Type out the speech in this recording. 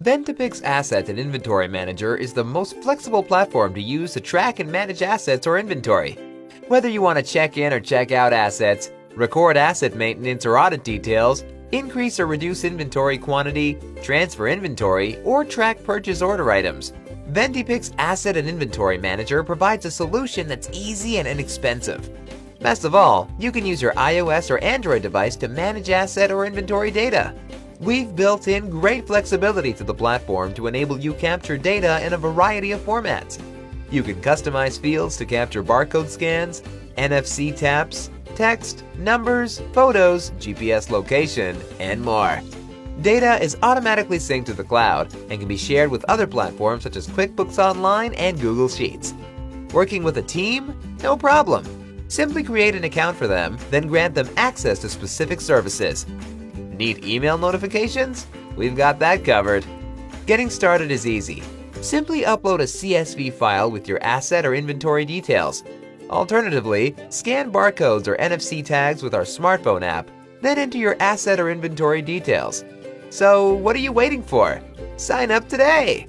Ventipix Asset and Inventory Manager is the most flexible platform to use to track and manage assets or inventory. Whether you want to check in or check out assets, record asset maintenance or audit details, increase or reduce inventory quantity, transfer inventory, or track purchase order items, Ventipix Asset and Inventory Manager provides a solution that's easy and inexpensive. Best of all, you can use your iOS or Android device to manage asset or inventory data. We've built in great flexibility to the platform to enable you capture data in a variety of formats. You can customize fields to capture barcode scans, NFC taps, text, numbers, photos, GPS location, and more. Data is automatically synced to the cloud and can be shared with other platforms such as QuickBooks Online and Google Sheets. Working with a team? No problem. Simply create an account for them, then grant them access to specific services. Need email notifications? We've got that covered. Getting started is easy. Simply upload a CSV file with your asset or inventory details. Alternatively, scan barcodes or NFC tags with our smartphone app, then enter your asset or inventory details. So, what are you waiting for? Sign up today!